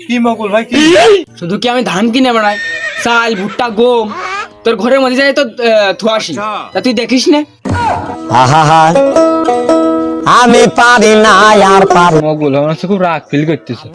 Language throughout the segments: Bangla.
কি মকুল ভাই কি? শুধু কি আমি ধান কিনে বেড়াই, চাল ভুট্টা গম তোর ঘরের মধ্যে যাই তো থুয়াসি, তা তুই দেখিস না? আমি পারি না আর পারি। মকুল আমার কাছে খুব রাগ ফিল করতেছে।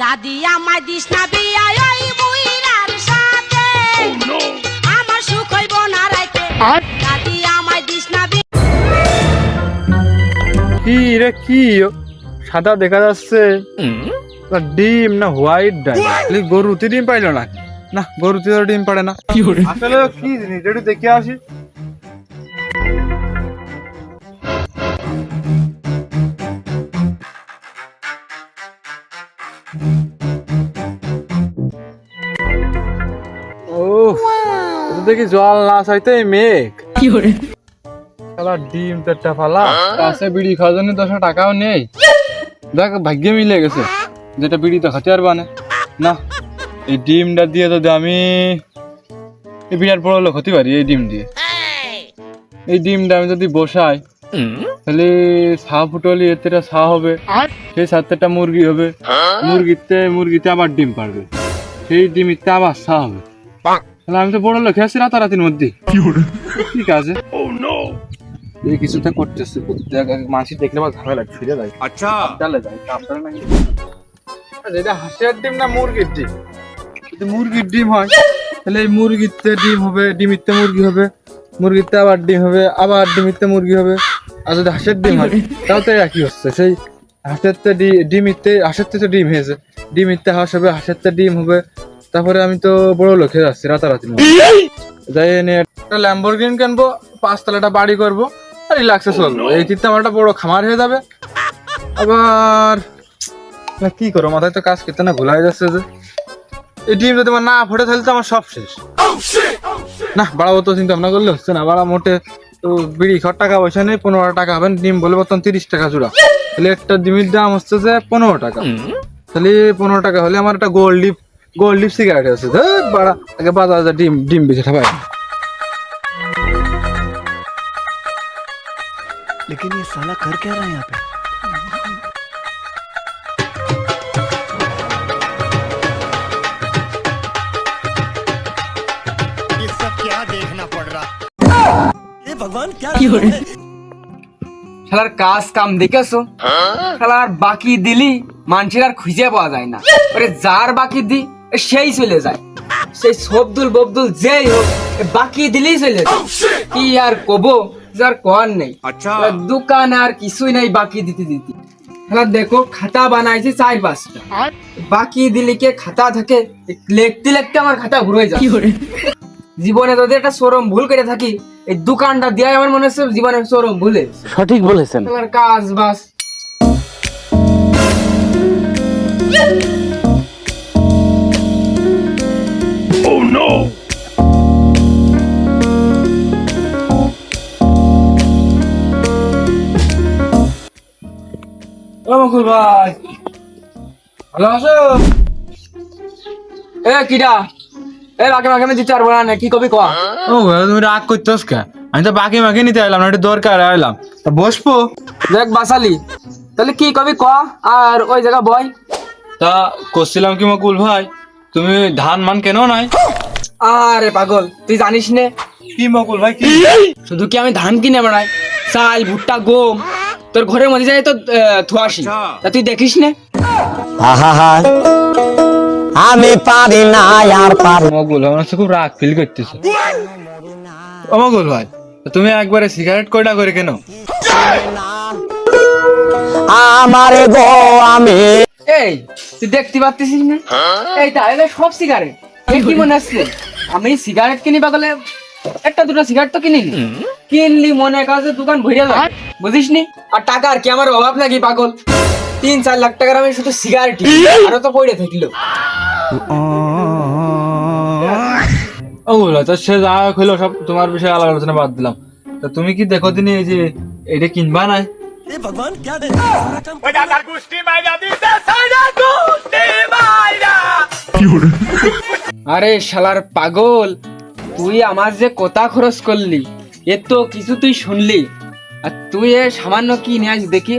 দাদি আমায় দিস না বিয়া ওই বুইরার সাথে, আমার সুখ হইব না রাইতে। দাদি আমায় দিস না বিয়া। কি রে কি সাদা দেখা যাচ্ছে, ডিম না হোয়াইট ডাই? গরুতে ডিম পাইলো না? না গরুতে তো ডিম পারে না। আসলে কি জিনিস একটু দেখে আসি। ও দেখি জল না চাইতে মেঘ। শালা ডিম তো একটা ফালা কাছে বিড়ি খাওয়ার জন্য 10 টাকাও নেই। দেখ ভাগ্যে মিলে গেছে যেটা বিড়ি তো খাতে পারবা না। না এই ডিমটা দিয়ে যদি আমি এই বিরাট বড় লোক হতে পারি, এই ডিম দিয়ে, এই ডিমটা আমি যদি বসাই তাহলে ছা ফুটলি এতে ছা হবে, সেই সাথেটা মুরগি হবে, মুরগিতে আবার ডিম পারবে, সেই ডিমিতে আবার ছা হবে। তাহলে আমি তো বড় লোক আছি রাতারাতির মধ্যে। ঠিক আছে এই কিছুটা করতেছে, মাছি দেখলে বা ঝামেলা লাগে, ফিরে যায়। আচ্ছা চলে যায় কাপড় না। যেটা হাঁসের ডিম না মুরগির ডিম? যদি মুরগির ডিম হয় তাহলে এই মুরগিতে ডিম হবে, ডিমিতে মুরগি হবে, মুরগিতে আবার ডিম হবে, আবার ডিমিতে মুরগি হবে। আর যদি হাঁসের ডিম হয় তাও তো একই হচ্ছে, সেই হাঁসের ডিমিতে হাঁসের তো ডিম হয়েছে, ডিমিতে হাঁস হবে, হাঁসের তো ডিম হবে। তারপরে আমি তো বড় লোক হয়ে যাচ্ছি রাতারাতি। যাই নিয়ে একটা ল্যাম্বরগিনি কিনবো, 5 তলাটা বাড়ি করবো, রিল্যাক্সে চলবো। এই চিন্তা আমার একটা বড় খামার হয়ে যাবে। আবার কি করবো, মাথায় তো কাজ করতে না ভুলা হয়ে যাচ্ছে যে এই ডিম যদি আমার না ফুটে তাহলে তো আমার সব শেষ। না বাড়াবো তো চিন্তা ভাবনা করলে হচ্ছে না, বাড়া মোটে তো বিড়ি খাওয়ার টাকা পয়সা নেই। 15 টাকা হবেন ডিম বলে বর্তমান 30 টাকা জোড়া, তাহলে একটা ডিমের দাম হচ্ছে যে 15 টাকা। তাহলে 15 টাকা হলে আমার একটা গোল্ড লিপ সিগারেট আছে। বাড়া আগে বাজারে ডিম বেঁচে খাবাই। लेकिन ये साला कर क्या रहा है यहाँ पे? ये सब क्या देखना पड़ रहा? ये भगवान क्या শালার কাজ কাম দেখেছো, শালার বাকি দিলি মানুষের আর খুঁজে পাওয়া যায় না। ওরে যার বাকি দি সেই চলে যায়, সেই সবদুল ববদুল যেই হোক বাকি দিলেই চলে যায়। কি আর কবো, যার কর নেই। দোকান আর কিছুই নাই বাকি দিতে দিতে। দেখো খাতা বানাইছি 4-5টা, বাকি দিলে কে খাতা থাকে, লিখতে লিখতে আমার খাতা ঘুরে যায়। জীবনে যদি একটা চরম ভুল করে থাকি, এই দোকানটা দিয়ে আমার মনে হচ্ছে জীবনের চরম ভুলে। সঠিক বলেছেন। তোমার কাজ বাস মকুল ভাই ভালো আছো? এ কিডা বাকি মাকে আমি দিতে পারবো না, কি কবি কয়া? ও তুমি রাগ করতেছ কে? আমি তো বাকি মাকে নিতে এলাম না, একটু দরকার এলাম, তা বসবো। দেখ বাসালি তাহলে কি কবি কয়া, আর ওই জায়গা বয়। তা করছিলাম কি মকুল ভাই, তুমি ধান মান কেন নাই? আরে পাগল তুই জানিস নে? কি মকুল ভাই কি? শুধু কি আমি ধান কিনে বেড়াই, চাল ভুট্টা গম তোর ঘরের মধ্যে যাই তো থুয়াসি, তা তুই দেখিস না? আমি পারি না আর পারি। মকুল আমার কাছে খুব রাগ ফিল করতেছে। ও মকুল ভাই তুমি একবারে সিগারেট কয়টা করে কেন? আমারে গো আমি এই তুই দেখতে পাচ্ছিস না এইটা এটা সব সিগারেট। কি মনে আসছে আমি সিগারেট কিনি পাগলে? একটা দুটো সিগারেট তো কিনিনি, কিনলি মনে কাছে দোকান ভরে যায়, বুঝিস নি? আর টাকার কি আমার অভাব নাকি পাগল? 3-4 লাখ টাকার আমি শুধু সিগারেট আরো তো পড়ে থাকলো। ও বলো তো সে যা হইলো সব তোমার বিষয়ে আলাদা আলোচনা বাদ দিলাম। তা তুমি কি দেখো দিনে এই যে এটা কিনবা নাই? ভগবান क्या दे আরে শালার পাগল তুই আমার যে কথা খরচ করলি এ তো কিছু তুই শুনলি, আর তুই এ সামান্য কি নিয়ে আস দেখি।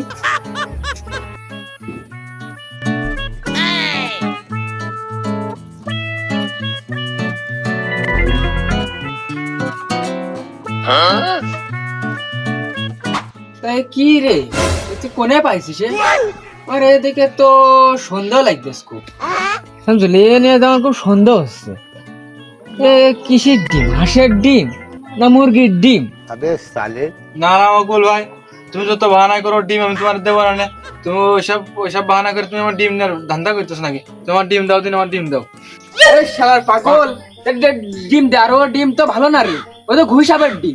তাই কি রে, তুই কোনে পাইছিস? আরে দেখে তো সন্দেহ লাগতেছ খুব, বুঝলি? এ নিয়ে যেমন খুব সন্দেহ হচ্ছে। এ কিসের ডিম, হাঁসের ডিম না মুরগির ডিম? না না মকুল ভাই, তুমি যত বাহানা করো ডিম আমি তোমার দেবো না। তুমি ওইসব বাহানা করে তুমি আমার ডিম নেওয়ার ধান্দা করতেছ নাকি? তোমার ডিম দাও দিন, আমার ডিম দাও। আরে শালার পাগল, ডিম দে। আর ও ডিম তো ভালো না রে, ও তো ঘুষাবের ডিম।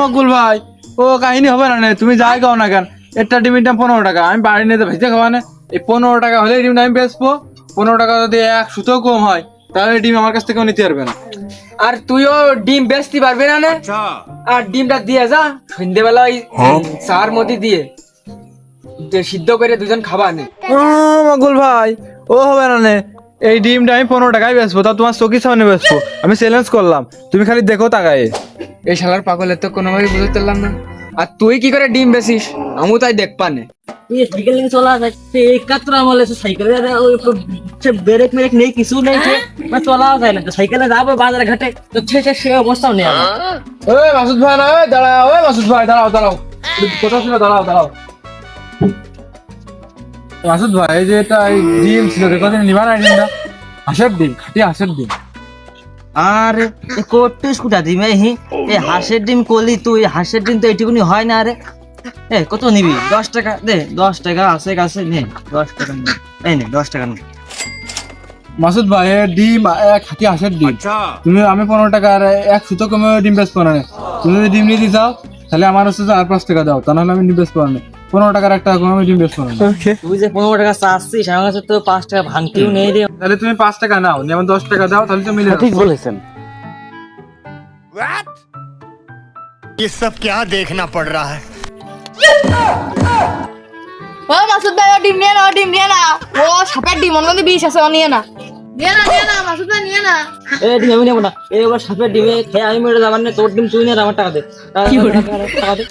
মকুল ভাই, ও কাহিনী হবে না। তুমি যাই খাও না কেন, একটা ডিমের দাম 15 টাকা। আমি বাড়ি নিয়ে ভেজে খাওয়া না, এই 15 টাকা হলে ডিমটা আমি বেচবো। 15 টাকা যদি 1 সুতো কম হয় তাহলে ডিম আমার কাছ থেকে নিতে পারবে না। আর তুইও ডিম বেচতে পারবি না নে? আর ডিমটা দিয়ে যা, সন্ধ্যেবেলা ওই চার মধ্যে দিয়ে সিদ্ধ করে দুজন খাবার নে। মকুল ভাই, ও হবে না নে। এই ডিমটা আমি 15 টাকায় বেচবো, তা তোমার চোখের সামনে বেচবো। আমি চ্যালেঞ্জ করলাম, তুমি খালি দেখো তাকায়। এই শালার পাগলের তো কোনোভাবেই বুঝতে পারলাম না। আর তুই কি করে ডিম বেচিস আমিও তাই দেখ পানে। তুই সাইকেল নিয়ে চলা যায়, একাত্তর আমলে সাইকেলে ব্রেক মেরেক নেই, কিছু নেই, চলাও যায় না। সাইকেলে যাবো বাজারে ঘাটে, তো সে অবস্থাও নেই আমার। ওই মাসুদ ভাই, না দাঁড়াও, ওই মাসুদ ভাই দাঁড়াও দাঁড়াও, কোথাও ছিল? দাঁড়াও দাঁড়াও। মাসুদ ভাই, এই যে এটা ডিম ছিল, কতদিন নিবা না? ডিমটা হাঁসের ডিম, খাঁটি হাঁসের ডিম। আরে কোটিস কুটা ডিম হি, এই হাঁসের ডিম করলি তুই? হাঁসের ডিম তো এইটুকুনি হয় না রে। এ কত নিবি? 10 টাকা দে, 10 টাকা আছে কাছে নে, 10 টাকা নে, এই নে 10 টাকা নে। মাসুদ ভাই, ডিম খাঁটি হাঁসের ডিম। তুমি আমি 15 টাকা আর 1 সুতো কমে ডিম বেচবো না। তুমি যদি ডিম নিতে চাও তাহলে আমার হচ্ছে আর 5 টাকা দাও, তা নাহলে আমি ডিম বেচবো না। 15 টাকার 1 টাকা কমে আমি ডিম বেচবো না। তুই যে 15 টাকা চাচ্ছিস, আমার কাছে তো 5 টাকা ভাঙতেও নেই রে। তাহলে তুমি 5 টাকা নাও, নিয়ে আমার 10 টাকা দাও, তাহলে তো মিলে ঠিক বলেছেন। ये सब क्या देखना पड़ रहा है? ও মাসুদ ভাই, ও ডিম নিয়ে না, ও ডিম নিয়ে না, ও সাপের ডিম, অন্য বিষ আছে, ও নিয়ে না, নিয়ে না মাসুদ ভাই, নিয়ে না। এ ডিম আমি নেবো না, এবার সাপের ডিমে খেয়ে আমি মরে যাবার না। তোর ডিম তুই নে, আমার টাকা দে, টাকা দে।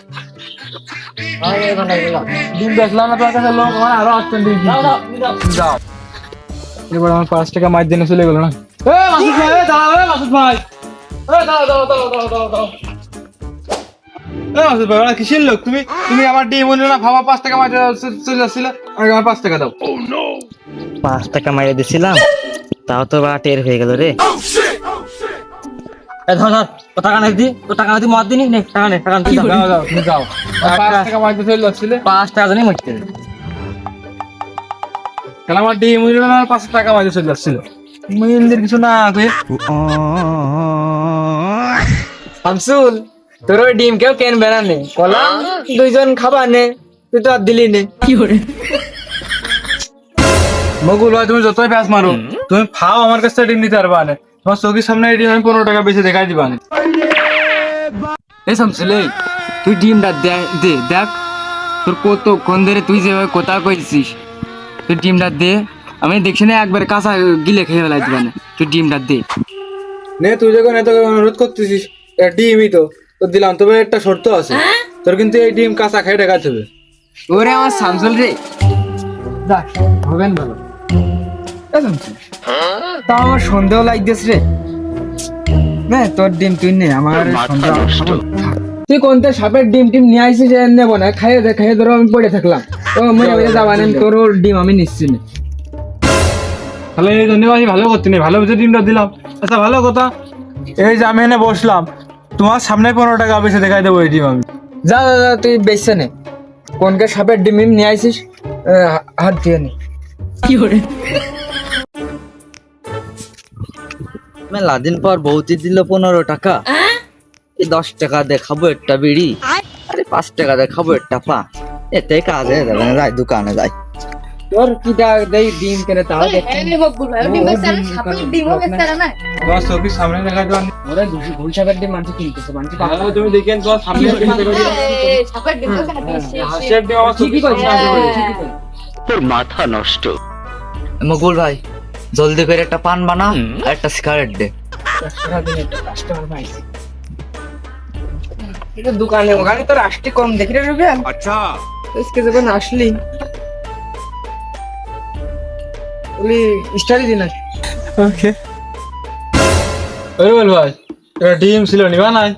ডিম বেচলাম না তোর কাছে, লোক আমার আরো আসছেন ডিম কিনতে। যাও, এবার আমার 5 টাকা মাছ দিনে চলে গেল না। মাসুদ ভাই, দাঁড়াও, মাসুদ ভাই, দাঁড়াও। মাসুদ ভাই, কিসের লোক তুমি? তুমি আমার ডিম নিলে না, ভাবা 5 টাকা মাছ চলে যাচ্ছিল, আমাকে আমার 5 টাকা দাও। 5 টাকা মাইরে দিছিলাম, তাও তো বা টের হয়ে গেল রে। এ ধর ধর, তো টাকা নাই দি, তো টাকা দি মদ দিনি নে, টাকা নে, টাকা নে, তুই যাও যাও, তুমি যাও। 5 টাকা মাছ চলে যাচ্ছিল, 5 টাকা জানি মরতে। তাহলে আমার ডিম নিলে না, 5 টাকা মাছ চলে যাচ্ছিল। মন্দির কিছু না কই। শামসুল, তোর ওই ডিম কেউ কেনবে না নে, কলাম দুইজন খাবার নে, তুই তো আর দিলি নে। মকুল ভাই, তুমি যতই প্যাঁচ মারো, তুমি ফাও আমার কাছ থেকে ডিম নিতে পারবা না। তোমার চোখের সামনে এই ডিম আমি 15 টাকা বেশি দেখাই দিবা না। এই শামসুল, এই তুই ডিমটা দে, দেখ তোর কত কোন ধরে তুই যেভাবে কথা কইছিস, তুই ডিমটা দে। আমি দেখছি না একবার কাঁচা গিলে খেয়ে ফেলাই দিবা না, তুই ডিমটা দে। নে, তুই যখন এত অনুরোধ করতেছিস, এটা ডিমই তো তোর দিলাম, তবে একটা শর্ত আছে, তোর কিন্তু এই ডিম কাঁচা খেয়ে দেখাতে হবে। ওরে আমার শামসুল রে, দেখ হবেন ভালো। তা আমার সন্দেহ লাগতেছ রে। না, তোর ডিম তুই নে, আমার সন্দেহ। তুই কোনটা সাপের ডিম টিম নিয়ে আইসিস? নেবো না, খাইয়ে ধরো আমি পড়ে থাকলাম, ও মনে যাবা না, তোর ডিম আমি নিচ্ছি না। তাহলে এই ধন্যবাদ, ভালো করতে নেই, ভালো বুঝে ডিমটা দিলাম। আচ্ছা ভালো কথা, এই যে আমি এনে বসলাম, তোমার সামনে 15 টাকা বেশি দেখাই দেবো এই ডিম আমি। যা তুই বেচছে নে, কোনকে সাপের ডিম নিয়ে আইসিস, হাত দিয়ে নে। মেলা দিন পর বৌতি দিল 15 টাকা, এই 10 টাকা দেখাবো একটা বিড়ি, আরে 5 টাকা দেখাবো একটা পা, এতে কাজে যাবে না, যাই দোকানে যাই। তোর কি দেই ডিম কেনে তাও দেখ। এই বকুল ভাই, ও ডিম বেচতে না, সাপের ডিমও বেচতে না। তোমার চোখের সামনে দেখাই দেবো। ওরে ঘুষ সাপের ডিম মানুষ কিনতেছে, মানুষ তুমি দেখেন তোমার সামনে এই সাপের ডিম তো খাইছে। হাসির ডিম আমার ঠিকই চোখের কইছিস। মকুল ভাই, জলদি করে একটা পান বানা আর একটা সিগারেট দে। 10 টাকা দিন একটা কাস্টমার পাইছি। এটা দোকানে ওখানে তো রাষ্ট্রী কম দেখি রে রুবেল। अच्छा আজকে যখন আসলি বলি স্টাডি দিন আজ। ওকে রুবেল ভাই এটা ডিম ছিল নিবা নাই?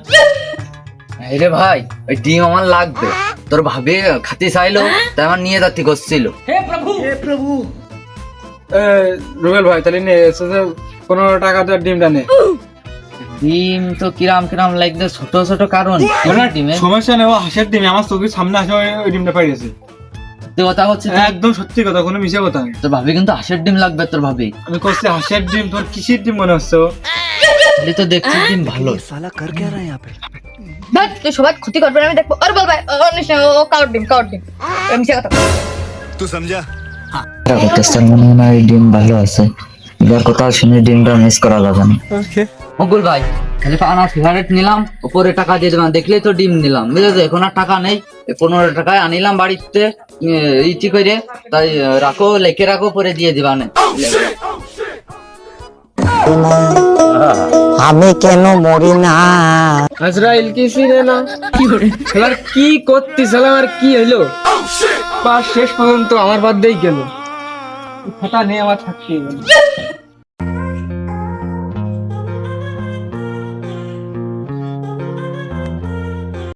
রে ভাই ওই ডিম আমার লাগবে, তোর ভাবি খাতে চাইলো তাই আমার নিয়ে যাচ্ছি করছিল। রুবেল ভাই তাহলে নে 15 টাকা তো ডিমটা নে। ডিম তো কিরাম কিরাম লাগবে, ছোট ছোট কারণ ডিমে সমস্যা নেই, ও হাঁসের ডিম আমার চোখের সামনে আসে ওই ডিমটা পাইছে। কথা হচ্ছে একদম সত্যি কথা, কোনো মিশে কথা নেই। তোর ভাবি কিন্তু হাঁসের ডিম লাগবে, তোর ভাবি আমি করছি হাঁসের ডিম, তোর কিসের ডিম মনে হচ্ছে? খালি তো দেখছি ডিম ভালো। দেখ তুই সবাই ক্ষতি করবে না, আমি দেখবো। আর বল ভাই ও নিস না, ও কাউট ডিম আমি সে কথা। तू समझा মনে হয় ডিম ভালো আছে, এবার কথা শুনে ডিমটা মিস করা যাবে না। মকুল ভাই খালি পানা সিগারেট নিলাম, উপরে টাকা দিয়ে দেবেন, দেখলেই তো ডিম নিলাম, বুঝেছো? এখন আর টাকা নেই, 15 টাকায় আনিলাম বাড়িতে ইটি করে, তাই রাখো, লেখে রাখো, পরে দিয়ে দিবা না। আমি কেন মরি না? আজরাইল কি ছিনে না খেলার কি করতেছিলাম আর কি হইলো? পাস শেষ পর্যন্ত আমার বাদ দিয়েই গেল। খাতা নেই আমার থাকতে